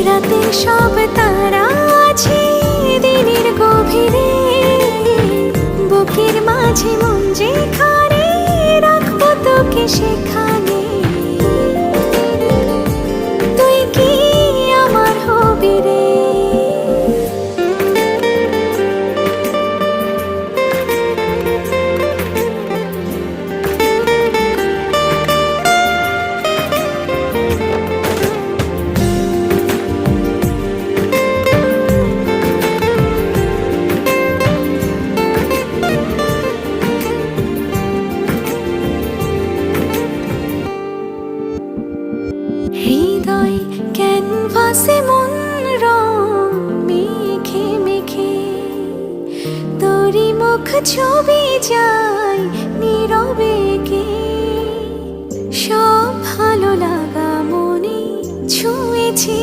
রাতের সব তারা আছে দিনের গভীরে, বুকের মাঝে মন যেখানে রাখবো তোকে সেখানে। তুই কি আমার হবি রে? হৃদয় ক্যানভাসে মন রং মেখে মেখে, তোরই মুখ ছবি যায় নীরবে কে। সব ভালো লাগা মনে ছুঁয়েছি